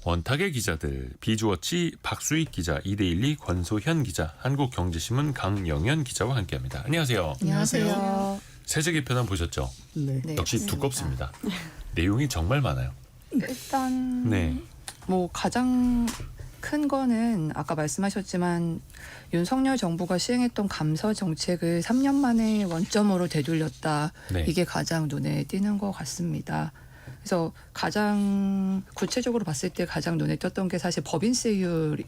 원탁의 기자들, 비주워치 박수익 기자, 이데일리 권소현 기자, 한국경제신문 강영현 기자와 함께합니다. 안녕하세요. 안녕하세요. 세제 개편안 보셨죠? 네. 역시 맞습니다. 두껍습니다. 내용이 정말 많아요. 일단 네. 뭐 가장 큰 거는 아까 말씀하셨지만 윤석열 정부가 시행했던 감서 정책을 3년 만에 원점으로 되돌렸다. 네. 이게 가장 눈에 띄는 것 같습니다. 그래서 가장 구체적으로 봤을 때 가장 눈에 띄었던 게 사실 법인세율을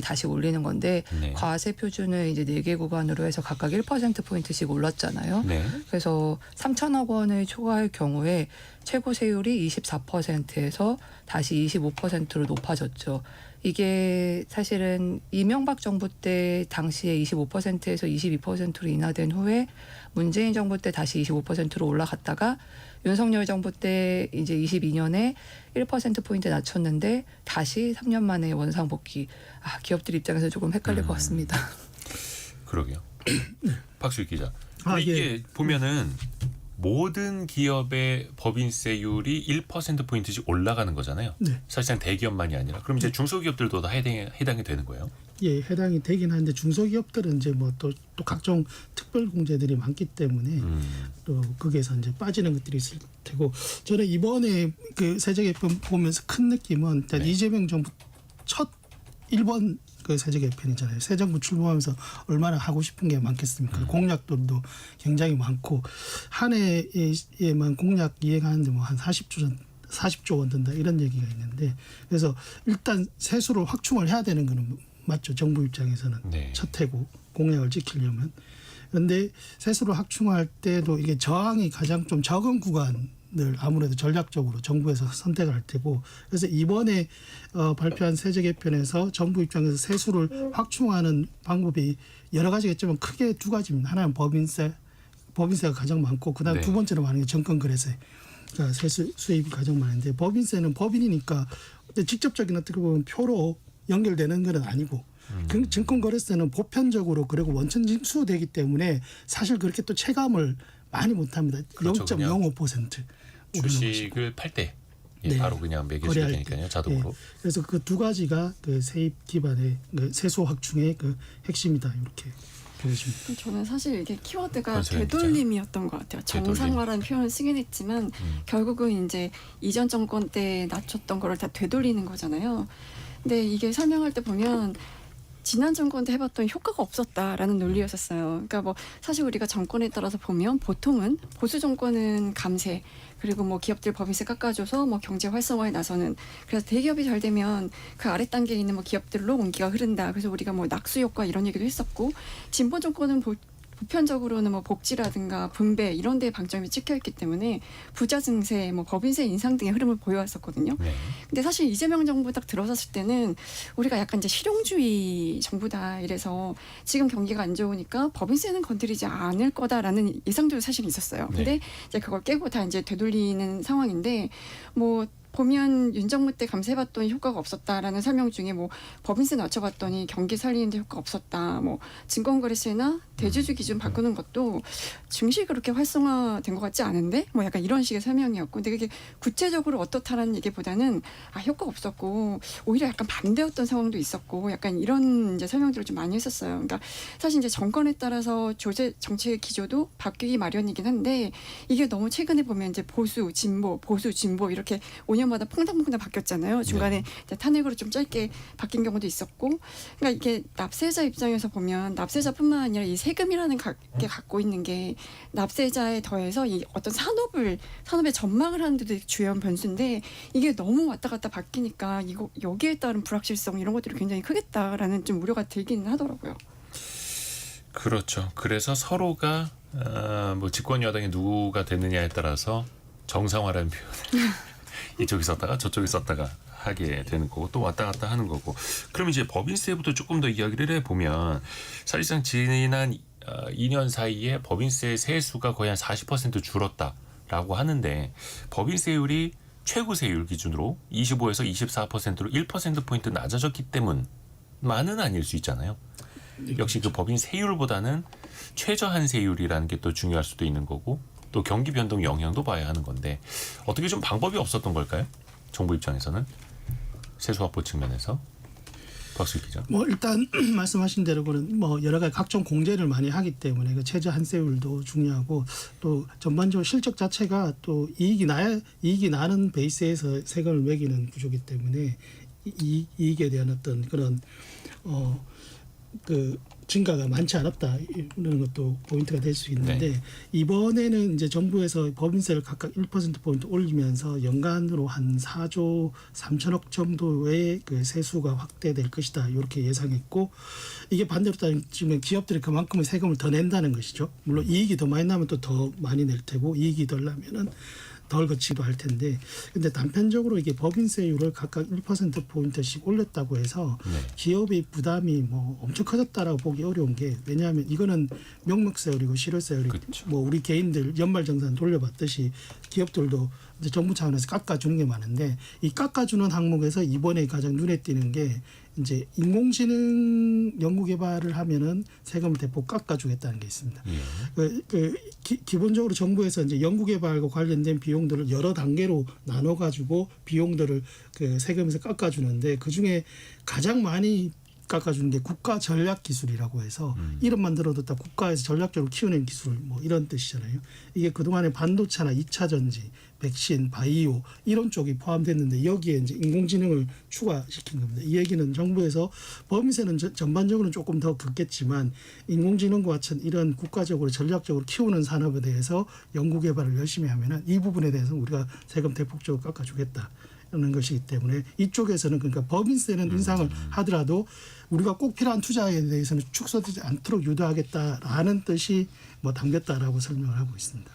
다시 올리는 건데 네. 과세 표준을 이제 4개 구간으로 해서 각각 1%포인트씩 올랐잖아요. 네. 그래서 3천억 원을 초과할 경우에 최고 세율이 24%에서 다시 25%로 높아졌죠. 이게 사실은 이명박 정부 때 당시에 25%에서 22%로 인하된 후에 문재인 정부 때 다시 25%로 올라갔다가 윤석열 정부 때 이제 22년에 1%포인트 낮췄는데 다시 3년 만에 원상 복귀. 기업들 입장에서 조금 헷갈릴 것 같습니다. 그러게요. 박수익 기자. 이게 예. 보면은 모든 기업의 법인세율이 1%포인트씩 올라가는 거잖아요. 네. 사실상 대기업만이 아니라. 그럼 이제 중소기업들도 다 해당이 되는 거예요? 예, 해당이 되긴 하는데 중소기업들은 이제 뭐 또 각종 특별 공제들이 많기 때문에 또 거기에서 이제 빠지는 것들이 있을 테고 저는 이번에 그 세제 개편 보면서 큰 느낌은 일단 네. 이재명 정부 첫 1번 그 세제 개편이잖아요. 새 정부 출범하면서 얼마나 하고 싶은 게 많겠습니까? 공약들도 굉장히 많고 한 해에만 공약 이행하는데 뭐 한 40조 원 든다 이런 얘기가 있는데 그래서 일단 세수를 확충을 해야 되는 거는 맞죠. 정부 입장에서는 네. 첫 해고 공약을 지키려면. 그런데 세수를 확충할 때도 이게 저항이 가장 좀 적은 구간을 아무래도 전략적으로 정부에서 선택을 할 테고 그래서 이번에 발표한 세제 개편에서 정부 입장에서 세수를 확충하는 방법이 여러 가지겠지만 크게 두 가지입니다. 하나는 법인세가 가장 많고 그다음 네. 두 번째로 많은 게 정권거래세. 그러니까 세수 수입이 가장 많은데 법인세는 법인이니까 직접적인 어떻게 보면 표로 연결되는 건 아니고 증권거래세는 보편적으로 그리고 원천 징수되기 때문에 사실 그렇게 또 체감을 많이 못합니다. 그렇죠, 0.05% 주식을 팔 때 네. 바로 그냥 매겨지게 거래할 되니까요. 때. 자동으로. 예. 그래서 그 두 가지가 그 세입 기반의 그 세수 확충의 그 핵심이다 이렇게 보여집니다. 저는 사실 이게 키워드가 권소연 되돌림이었던 것 같아요. 되돌림. 정상화라는 표현을 쓰긴 했지만 결국은 이제 이전 정권 때 낮췄던 거를 다 되돌리는 거잖아요. 근데 이게 설명할 때 보면 지난 정권 때 해봤던 효과가 없었다라는 논리였었어요. 그러니까 뭐 사실 우리가 정권에 따라서 보면 보통은 보수 정권은 감세 그리고 뭐 기업들 법인세 깎아줘서 뭐 경제 활성화에 나서는 그래서 대기업이 잘 되면 그 아래 단계에 있는 뭐 기업들로 공기가 흐른다. 그래서 우리가 뭐 낙수 효과 이런 얘기도 했었고 진보 정권은 보편적으로는 뭐 복지라든가 분배 이런 데에 방점이 찍혀 있기 때문에 부자 증세, 뭐 법인세 인상 등의 흐름을 보여왔었거든요. 네. 근데 사실 이재명 정부 딱 들어섰을 때는 우리가 약간 이제 실용주의 정부다 이래서 지금 경기가 안 좋으니까 법인세는 건드리지 않을 거다라는 예상도 사실 있었어요. 근데 이제 그걸 깨고 다 이제 되돌리는 상황인데 뭐 보면 윤 정부 때 감세해봤더니 효과가 없었다라는 설명 중에 뭐 법인세 낮춰봤더니 경기 살리는데 효과 없었다. 뭐 증권거래세나 대주주 기준 바꾸는 것도 증시 그렇게 활성화된 것 같지 않은데 뭐 약간 이런 식의 설명이었고 근데 그게 구체적으로 어떻다라는 얘기보다는 효과가 없었고 오히려 약간 반대였던 상황도 있었고 약간 이런 이제 설명들을 좀 많이 했었어요. 그러니까 사실 이제 정권에 따라서 조제 정책의 기조도 바뀌기 마련이긴 한데 이게 너무 최근에 보면 이제 보수 진보 이렇게 5년마다 퐁당퐁당 바뀌었잖아요. 중간에 이제 탄핵으로 좀 짧게 바뀐 경우도 있었고, 그러니까 이게 납세자 입장에서 보면 납세자뿐만 아니라 이 세금이라는 게 갖고 있는 게 납세자에 더해서 이 어떤 산업의 전망을 하는 데도 주요한 변수인데 이게 너무 왔다 갔다 바뀌니까 여기에 따른 불확실성 이런 것들이 굉장히 크겠다라는 좀 우려가 들기는 하더라고요. 그렇죠. 그래서 서로가 뭐 집권 여당이 누가 되느냐에 따라서 정상화라는 표현을 이쪽이 썼다가 저쪽이 썼다가 하게 되는 거고 또 왔다 갔다 하는 거고. 그럼 이제 법인세부터 조금 더 이야기를 해보면 사실상 지난 2년 사이에 법인세 세수가 거의 한 40% 줄었다라고 하는데 법인세율이 최고 세율 기준으로 25에서 24%로 1%포인트 낮아졌기 때문만은 아닐 수 있잖아요. 역시 그 법인 세율보다는 최저한 세율이라는 게 또 중요할 수도 있는 거고 또 경기 변동 영향도 봐야 하는 건데 어떻게 좀 방법이 없었던 걸까요? 정부 입장에서는 세수 확보 측면에서 박수 기자. 뭐 일단 말씀하신 대로는 뭐 여러 가지 각종 공제를 많이 하기 때문에 그 최저 한세율도 중요하고 또 전반적으로 실적 자체가 또 이익이 나는 베이스에서 세금을 매기는 구조기 때문에 이익에 대한 어떤 그런 그 증가가 많지 않았다 이런 것도 포인트가 될 수 있는데 네. 이번에는 이제 정부에서 법인세를 각각 1%포인트 올리면서 연간으로 한 4조 3천억 정도의 그 세수가 확대될 것이다 이렇게 예상했고 이게 반대로 따지면 기업들이 그만큼의 세금을 더 낸다는 것이죠. 물론 이익이 더 많이 나면 또 더 많이 낼 테고 이익이 덜 나면은 덜 거치기도 할 텐데 근데 단편적으로 이게 법인세율을 각각 1%포인트씩 올렸다고 해서 네. 기업의 부담이 뭐 엄청 커졌다라고 보기 어려운 게 왜냐하면 이거는 명목세율이고 실효세율이 그렇죠. 뭐 우리 개인들 연말정산 돌려봤듯이 기업들도 이제 정부 차원에서 깎아주는 게 많은데 이 깎아주는 항목에서 이번에 가장 눈에 띄는 게 이제 인공지능 연구개발을 하면은 세금을 대폭 깎아주겠다는 게 있습니다. 예. 기본적으로 정부에서 이제 연구개발과 관련된 비용들을 여러 단계로 나눠가지고 비용들을 그 세금에서 깎아주는데 그 중에 가장 많이 깎아주는 게 국가 전략 기술이라고 해서 이름만 들어도 다 국가에서 전략적으로 키우는 기술 뭐 이런 뜻이잖아요. 이게 그동안에 반도체나 2차 전지, 백신, 바이오 이런 쪽이 포함됐는데 여기에 이제 인공지능을 추가시킨 겁니다. 이 얘기는 정부에서 법인세는 전반적으로는 조금 더 긋겠지만 인공지능과 같은 이런 국가적으로 전략적으로 키우는 산업에 대해서 연구개발을 열심히 하면은 이 부분에 대해서 우리가 세금 대폭적으로 깎아주겠다. 는 것이기 때문에 이쪽에서는 그러니까 법인세는 인상을 하더라도 우리가 꼭 필요한 투자에 대해서는 축소되지 않도록 유도하겠다라는 뜻이 뭐 담겼다라고 설명을 하고 있습니다.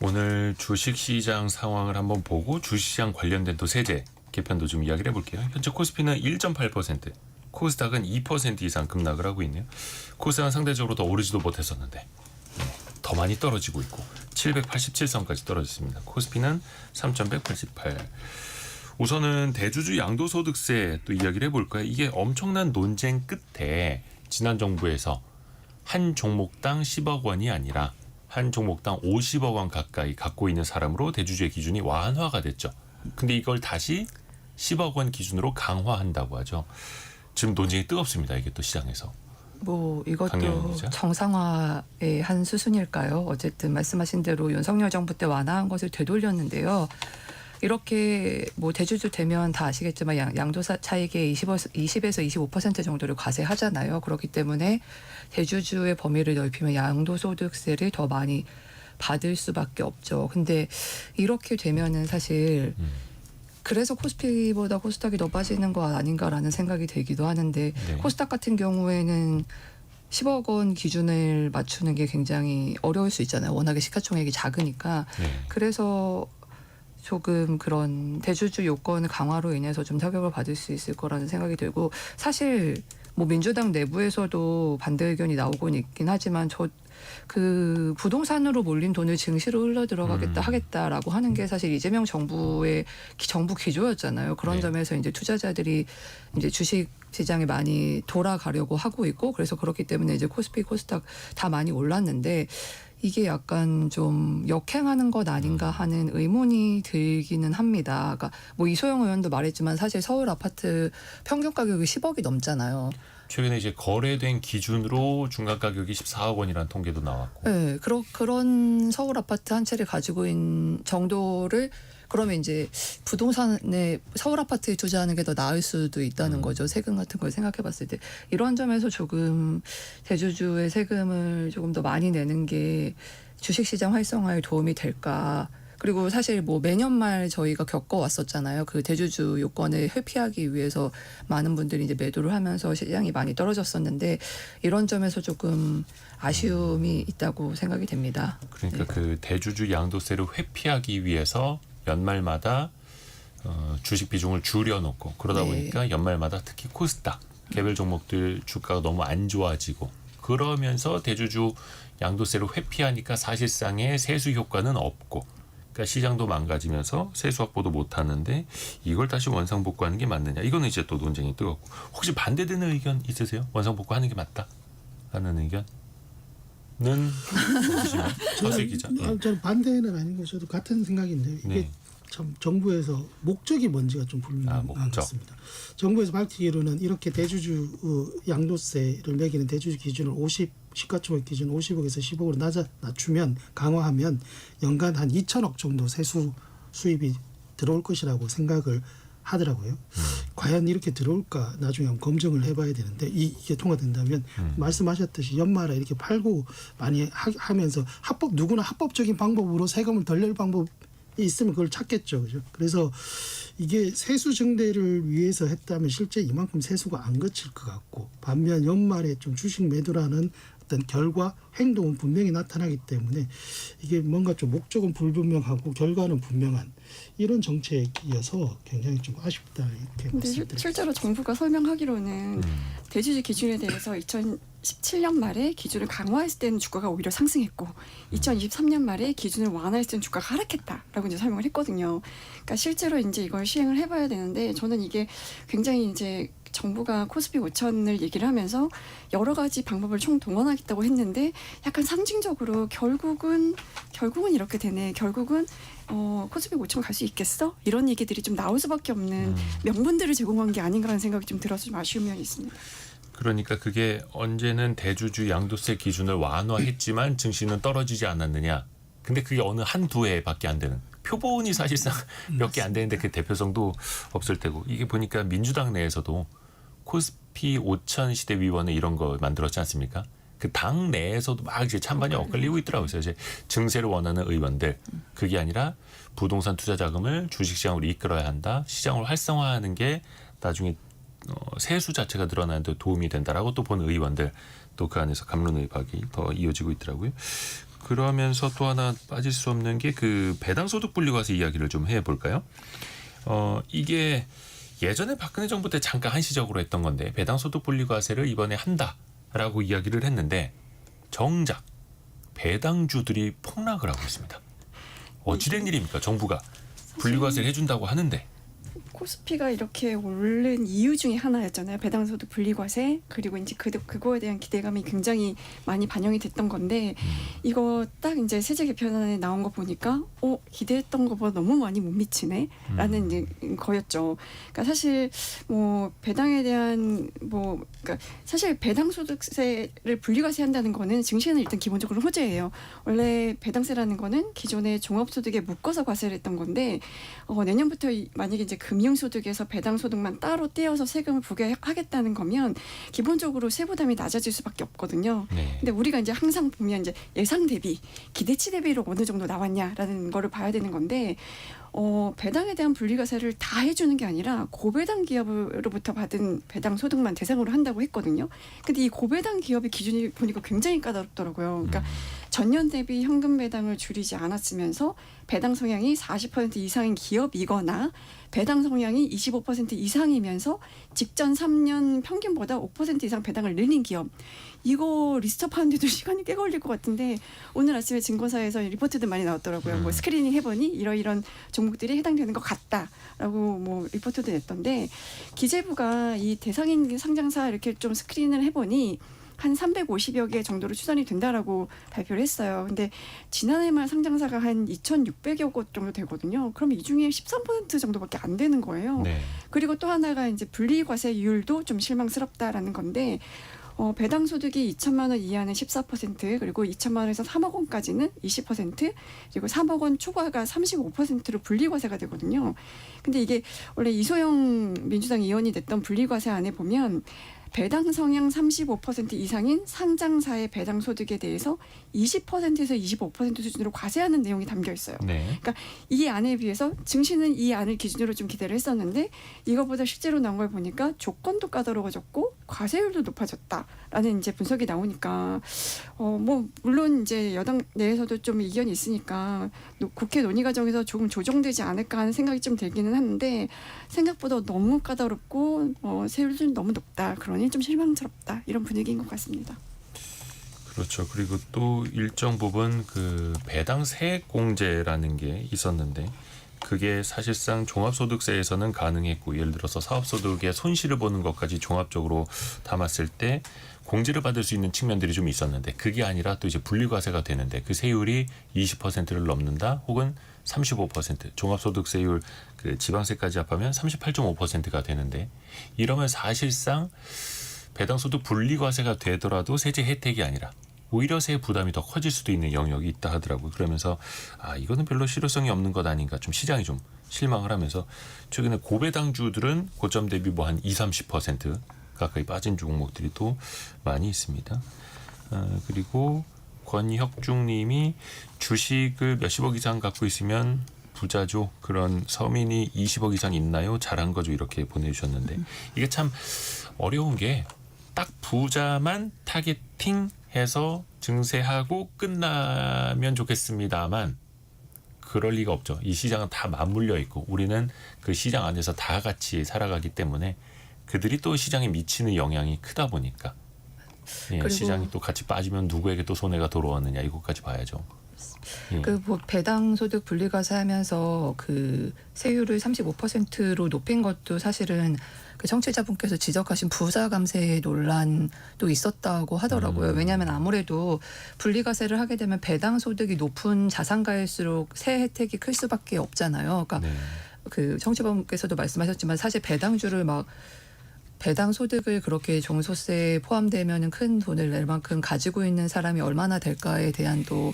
오늘 주식시장 상황을 한번 보고 주식시장 관련된 또 세제 개편도 좀 이야기를 해볼게요. 현재 코스피는 1.8%, 코스닥은 2% 이상 급락을 하고 있네요. 코스닥은 상대적으로 더 오르지도 못했었는데 더 많이 떨어지고 있고 787선까지 떨어졌습니다. 코스피는 3,188. 우선은 대주주 양도소득세 또 이야기를 해볼까요? 이게 엄청난 논쟁 끝에 지난 정부에서 한 종목당 10억 원이 아니라 한 종목당 50억 원 가까이 갖고 있는 사람으로 대주주의 기준이 완화가 됐죠. 근데 이걸 다시 10억 원 기준으로 강화한다고 하죠. 지금 논쟁이 뜨겁습니다. 이게 또 시장에서. 뭐 강경원 이것도 기자. 정상화의 한 수순일까요? 어쨌든 말씀하신 대로 윤석열 정부 때 완화한 것을 되돌렸는데요. 이렇게 뭐 대주주 되면 다 아시겠지만 양도사 차익의 20에서 25% 정도를 과세하잖아요. 그렇기 때문에 대주주의 범위를 넓히면 양도소득세를 더 많이 받을 수밖에 없죠. 근데 이렇게 되면은 사실 그래서 코스피보다 코스닥이 더 빠지는 거 아닌가라는 생각이 들기도 하는데 네. 코스닥 같은 경우에는 10억 원 기준을 맞추는 게 굉장히 어려울 수 있잖아요. 워낙에 시가총액이 작으니까. 네. 그래서 조금 그런 대주주 요건 강화로 인해서 좀 타격을 받을 수 있을 거라는 생각이 들고 사실 뭐 민주당 내부에서도 반대 의견이 나오곤 있긴 하지만 그 부동산으로 몰린 돈을 증시로 흘러 들어가겠다 하겠다라고 하는 게 사실 이재명 정부의 정부 기조였잖아요. 그런 네. 점에서 이제 투자자들이 이제 주식 시장에 많이 돌아가려고 하고 있고 그래서 그렇기 때문에 이제 코스피, 코스닥 다 많이 올랐는데 이게 약간 좀 역행하는 것 아닌가 하는 의문이 들기는 합니다. 그러니까 뭐 이소영 의원도 말했지만 사실 서울 아파트 평균 가격이 10억이 넘잖아요. 최근에 이제 거래된 기준으로 중간 가격이 14억 원이라는 통계도 나왔고. 네, 그런 서울 아파트 한 채를 가지고 있는 정도를 그러면 이제 부동산에 서울 아파트에 투자하는 게 더 나을 수도 있다는 거죠. 세금 같은 걸 생각해 봤을 때. 이런 점에서 조금 대주주의 세금을 조금 더 많이 내는 게 주식시장 활성화에 도움이 될까. 그리고 사실 뭐 매년 말 저희가 겪어왔었잖아요. 그 대주주 요건을 회피하기 위해서 많은 분들이 이제 매도를 하면서 시장이 많이 떨어졌었는데 이런 점에서 조금 아쉬움이 있다고 생각이 됩니다. 그러니까 네. 그 대주주 양도세를 회피하기 위해서 연말마다 주식 비중을 줄여놓고 그러다 네. 보니까 연말마다 특히 코스닥 개별 종목들 주가가 너무 안 좋아지고 그러면서 대주주 양도세를 회피하니까 사실상의 세수 효과는 없고 그러니까 시장도 망가지면서 세수 확보도 못하는데 이걸 다시 원상복구하는 게 맞느냐 이거는 이제 또 논쟁이 뜨겁고 혹시 반대되는 의견 있으세요? 원상복구하는 게 맞다 하는 의견? 는 없으시면 서수희 기자. 저는 반대는 아닌 거 저도 같은 생각인데 이게 네. 참 정부에서 목적이 뭔지가 좀 불명한 것 목적. 같습니다. 정부에서 밝히기로는 이렇게 대주주 양도세를 매기는 대주주 기준을 50 시가총액 기준 50억에서 10억으로 낮추면 강화하면 연간 한 2천억 정도 세수 수입이 들어올 것이라고 생각을 하더라고요. 과연 이렇게 들어올까 나중에 한번 검증을 해봐야 되는데 이게 통과된다면 말씀하셨듯이 연말에 이렇게 팔고 많이 하면서 누구나 합법적인 방법으로 세금을 덜 낼 방법이 있으면 그걸 찾겠죠, 그죠? 그래서 이게 세수 증대를 위해서 했다면 실제 이만큼 세수가 안 거칠 것 같고 반면 연말에 좀 주식 매도라는 어떤 결과 행동은 분명히 나타나기 때문에 이게 뭔가 좀 목적은 불분명하고 결과는 분명한 이런 정책이어서 굉장히 좀 아쉽다 이렇게 근데 말씀드립니다. 실제로 정부가 설명하기로는 대주주 기준에 대해서 2017년 말에 기준을 강화했을 때는 주가가 오히려 상승했고 2023년 말에 기준을 완화했을 때는 주가가 하락했다라고 이제 설명을 했거든요. 그러니까 실제로 이제 이걸 시행을 해봐야 되는데 저는 이게 굉장히 이제 정부가 코스피 5천을 얘기를 하면서 여러 가지 방법을 총동원하겠다고 했는데 약간 상징적으로 결국은 이렇게 되네. 결국은 코스피 5천 갈 수 있겠어? 이런 얘기들이 좀 나올 수밖에 없는 명분들을 제공한 게 아닌가라는 생각이 좀 들어서 좀 아쉬운 면이 있습니다. 그러니까 그게 언제는 대주주 양도세 기준을 완화했지만 증시는 떨어지지 않았느냐. 근데 그게 어느 한두 해밖에 안 되는. 표본이 사실상 몇 개 안 되는데 그 대표성도 없을 테고. 이게 보니까 민주당 내에서도 코스피 5천 시대 위원회 이런 거 만들었지 않습니까? 그 당 내에서도 막 이제 찬반이 엇갈리고 있더라고요. 그래서 이제 증세를 원하는 의원들 그게 아니라 부동산 투자 자금을 주식시장으로 이끌어야 한다. 시장을 활성화하는 게 나중에 세수 자체가 늘어나는 데 도움이 된다라고 또 보는 의원들 또 그 안에서 갑론의박이 더 이어지고 있더라고요. 그러면서 또 하나 빠질 수 없는 게 그 배당소득 분리과세 이야기를 좀 해볼까요? 이게 예전에 박근혜 정부 때 잠깐 한시적으로 했던 건데 배당소득 분리과세를 이번에 한다라고 이야기를 했는데 정작 배당주들이 폭락을 하고 있습니다. 어찌된 일입니까? 정부가 분리과세를 해준다고 하는데. 코스피가 이렇게 오른 이유 중에 하나였잖아요. 배당소득 분리과세 그리고 이제 그거에 대한 기대감이 굉장히 많이 반영이 됐던 건데 이거 딱 이제 세제 개편안에 나온 거 보니까 기대했던 것보다 너무 많이 못 미치네라는 이제 거였죠. 그러니까 사실 뭐 배당에 대한 그러니까 사실 배당소득세를 분리과세한다는 거는 증시에는 일단 기본적으로 호재예요. 원래 배당세라는 거는 기존의 종합소득에 묶어서 과세를 했던 건데 내년부터 만약에 이제 금융소득에서 배당소득만 따로 떼어서 세금을 부과하겠다는 거면 기본적으로 세부담이 낮아질 수밖에 없거든요. 네. 근데 우리가 이제 항상 보면 이제 예상 대비, 기대치 대비로 어느 정도 나왔냐라는 거를 봐야 되는 건데 배당에 대한 분리과세를 다 해주는 게 아니라 고배당 기업으로부터 받은 배당 소득만 대상으로 한다고 했거든요. 근데 이 고배당 기업의 기준이 보니까 굉장히 까다롭더라고요. 그러니까 전년 대비 현금 배당을 줄이지 않았으면서 배당 성향이 40% 이상인 기업이거나 배당 성향이 25% 이상이면서 직전 3년 평균보다 5% 이상 배당을 늘린 기업. 이거 리스트업하는데도 시간이 꽤 걸릴 것 같은데 오늘 아침에 증권사에서 리포트들 많이 나왔더라고요. 뭐 스크리닝 해보니 이런 종목들이 해당되는 것 같다라고 뭐 리포트도 냈던데 기재부가 이 대상인 상장사 이렇게 좀 스크린을 해보니 한 350여 개 정도로 추산이 된다라고 발표를 했어요. 근데 지난해 말 상장사가 한 2,600여 곳 정도 되거든요. 그럼 이 중에 13% 정도밖에 안 되는 거예요. 네. 그리고 또 하나가 이제 분리과세율도 좀 실망스럽다라는 건데 배당 소득이 2천만 원 이하는 14% 그리고 2천만 원에서 3억 원까지는 20% 그리고 3억 원 초과가 35%로 분리과세가 되거든요. 근데 이게 원래 이소영 민주당 의원이 냈던 분리과세안에 보면 배당 성향 35% 이상인 상장사의 배당 소득에 대해서 20%에서 25% 수준으로 과세하는 내용이 담겨 있어요. 네. 그러니까 이 안에 비해서 증시는 이 안을 기준으로 좀 기대를 했었는데 이거보다 실제로 나온 걸 보니까 조건도 까다로워졌고 과세율도 높아졌다라는 이제 분석이 나오니까 뭐 물론 이제 여당 내에서도 좀 이견이 있으니까 국회 논의 과정에서 조금 조정되지 않을까 하는 생각이 좀 들기는 하는데 생각보다 너무 까다롭고 세율도 너무 높다. 그러니 좀 실망스럽다. 이런 분위기인 것 같습니다. 그렇죠. 그리고 또 일정 부분 그 배당 세액 공제라는 게 있었는데 그게 사실상 종합소득세에서는 가능했고 예를 들어서 사업소득의 손실을 보는 것까지 종합적으로 담았을 때 공제를 받을 수 있는 측면들이 좀 있었는데 그게 아니라 또 이제 분리과세가 되는데 그 세율이 20%를 넘는다 혹은 35% 종합소득세율 그 지방세까지 합하면 38.5%가 되는데 이러면 사실상 배당소득 분리과세가 되더라도 세제 혜택이 아니라 오히려 세 부담이 더 커질 수도 있는 영역이 있다 하더라고요. 그러면서 이거는 별로 실효성이 없는 것 아닌가 좀 시장이 좀 실망을 하면서 최근에 고배당주들은 고점 대비 뭐 한 20-30% 가까이 빠진 종목들이 또 많이 있습니다. 그리고 권혁중 님이 주식을 몇십억 이상 갖고 있으면 부자죠. 그런 서민이 20억 이상 있나요? 잘한 거죠. 이렇게 보내주셨는데 이게 참 어려운 게 딱 부자만 타겟팅해서 증세하고 끝나면 좋겠습니다만 그럴 리가 없죠. 이 시장은 다 맞물려 있고 우리는 그 시장 안에서 다 같이 살아가기 때문에 그들이 또 시장에 미치는 영향이 크다 보니까 예, 시장이 또 같이 빠지면 누구에게 또 손해가 돌아왔느냐 이것까지 봐야죠. 예. 그 뭐 배당 소득 분리과세 하면서 그 세율을 35%로 높인 것도 사실은 그 청취자분께서 지적하신 부자 감세 논란도 있었다고 하더라고요. 왜냐하면 아무래도 분리과세를 하게 되면 배당 소득이 높은 자산가일수록 세 혜택이 클 수밖에 없잖아요. 그러니까 네. 그 청취자분께서도 말씀하셨지만 사실 배당주를 막 배당 소득을 그렇게 종소세에 포함되면은 큰 돈을 낼 만큼 가지고 있는 사람이 얼마나 될까에 대한 또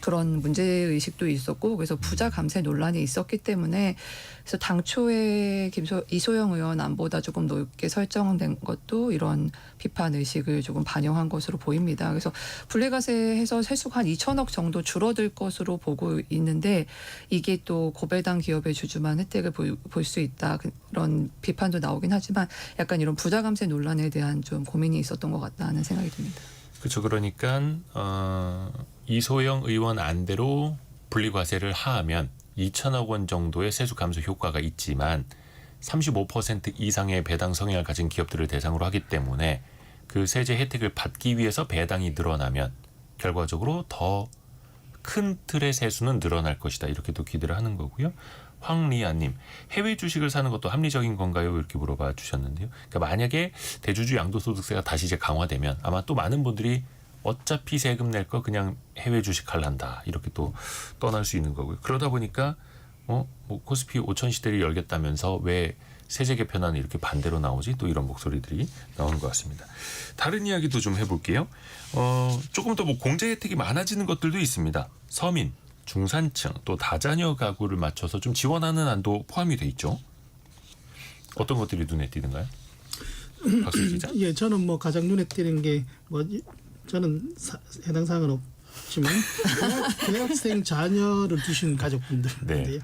그런 문제 의식도 있었고 그래서 부자 감세 논란이 있었기 때문에 그래서 당초에 이소영 의원 안보다 조금 높게 설정된 것도 이런 비판 의식을 조금 반영한 것으로 보입니다. 그래서 분리과세해서 세수가 한 2천억 정도 줄어들 것으로 보고 있는데 이게 또 고배당 기업의 주주만 혜택을 볼 수 있다 그런 비판도 나오긴 하지만 약간 이런 부자 감세 논란에 대한 좀 고민이 있었던 것 같다는 생각이 듭니다. 그렇죠. 그러니까 이소영 의원 안대로 분리과세를 하면 2천억 원 정도의 세수 감소 효과가 있지만 35% 이상의 배당 성향을 가진 기업들을 대상으로 하기 때문에 그 세제 혜택을 받기 위해서 배당이 늘어나면 결과적으로 더 큰 틀의 세수는 늘어날 것이다. 이렇게 또 기대를 하는 거고요. 황리아님, 해외 주식을 사는 것도 합리적인 건가요? 이렇게 물어봐 주셨는데요. 그러니까 만약에 대주주 양도소득세가 다시 이제 강화되면 아마 또 많은 분들이 어차피 세금 낼 거 그냥 해외 주식 할란다 이렇게 또 떠날 수 있는 거고요. 그러다 보니까 뭐 코스피 5천 시대를 열겠다면서 왜 세제 개편안이 이렇게 반대로 나오지? 또 이런 목소리들이 나오는 것 같습니다. 다른 이야기도 좀 해볼게요. 조금 더 뭐 공제 혜택이 많아지는 것들도 있습니다. 서민, 중산층, 또 다자녀 가구를 맞춰서 좀 지원하는 안도 포함이 돼 있죠. 어떤 것들이 눈에 띄는가요? 박수 기자. 예, 저는 뭐 가장 눈에 띄는 게 뭐 저는 해당 사항은 없지만 대학생 자녀를 두신 가족분들인데요.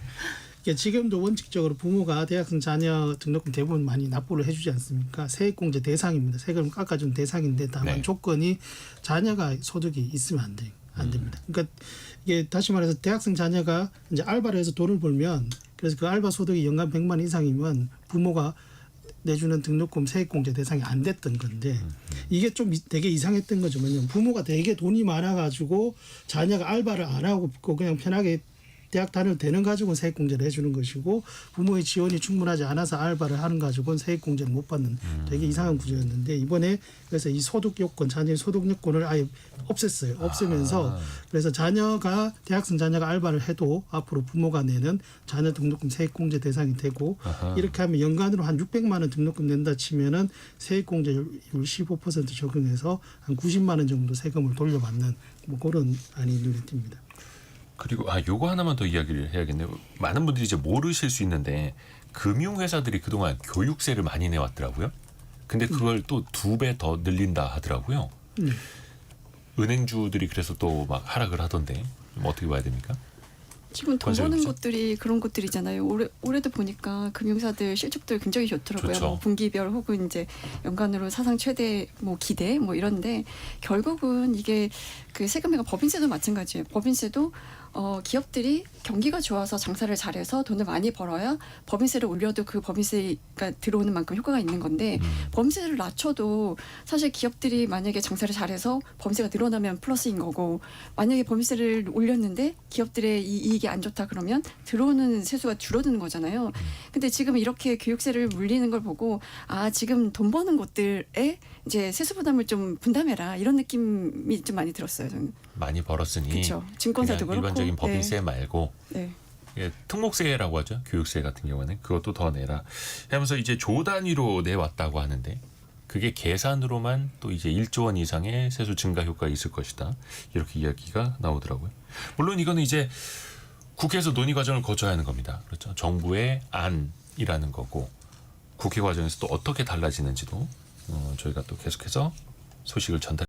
네. 지금도 원칙적으로 부모가 대학생 자녀 등록금 대부분 많이 납부를 해주지 않습니까? 세액공제 대상입니다. 세금을 깎아준 대상인데 다만 네. 조건이 자녀가 소득이 있으면 안 됩니다. 그러니까 이게 다시 말해서 대학생 자녀가 이제 알바를 해서 돈을 벌면 그래서 그 알바 소득이 연간 100만 원 이상이면 부모가 내주는 등록금 세액공제 대상이 안 됐던 건데 이게 좀 되게 이상했던 거죠. 왜냐면 부모가 되게 돈이 많아가지고 자녀가 알바를 안 하고 그냥 편하게 대학 다녀도 되는 가지고는 세액공제를 해주는 것이고 부모의 지원이 충분하지 않아서 알바를 하는 가지고는 세액공제를 못 받는 되게 이상한 구조였는데 이번에 그래서 이 소득 요건 자녀의 소득 요건을 아예 없앴어요. 없애면서 그래서 자녀가 대학생 자녀가 알바를 해도 앞으로 부모가 내는 자녀 등록금 세액공제 대상이 되고 이렇게 하면 연간으로 한 600만 원 등록금 낸다 치면은 세액공제율 15% 적용해서 한 90만 원 정도 세금을 돌려받는 뭐 그런 안이 눈에 띕니다. 그리고 요거 하나만 더 이야기를 해야겠네요. 많은 분들이 이제 모르실 수 있는데 금융회사들이 그동안 교육세를 많이 내왔더라고요. 근데 그걸 또 2배 더 늘린다 하더라고요. 은행주들이 그래서 또 막 하락을 하던데 어떻게 봐야 됩니까? 지금 돈 버는 건설업체? 것들이 그런 것들이잖아요. 올해도 보니까 금융사들 실적들 굉장히 좋더라고요. 좋죠. 뭐 분기별 혹은 이제 연간으로 사상 최대 뭐 기대 뭐 이런데 결국은 이게 그 세금회가 법인세도 마찬가지예요. 법인세도 기업들이 경기가 좋아서 장사를 잘해서 돈을 많이 벌어야 법인세를 올려도 그 법인세가 들어오는 만큼 효과가 있는 건데 법인세를 낮춰도 사실 기업들이 만약에 장사를 잘해서 법인세가 늘어나면 플러스인 거고 만약에 법인세를 올렸는데 기업들의 이익이 안 좋다 그러면 들어오는 세수가 줄어드는 거잖아요. 근데 지금 이렇게 교육세를 물리는 걸 보고 아 지금 돈 버는 곳들에 이제 세수 부담을 좀 분담해라 이런 느낌이 좀 많이 들었어요. 저는. 많이 벌었으니 그렇죠. 증권사도 그냥 그렇고. 일반적인 법인세 말고 네. 예, 특목세라고 하죠. 교육세 같은 경우는 그것도 더 내라 하면서 이제 조 단위로 내왔다고 하는데 그게 계산으로만 또 이제 1조 원 이상의 세수 증가 효과가 있을 것이다. 이렇게 이야기가 나오더라고요. 물론 이거는 이제 국회에서 논의 과정을 거쳐야 하는 겁니다. 그렇죠. 정부의 안이라는 거고 국회 과정에서 또 어떻게 달라지는지도 저희가 또 계속해서 소식을 전달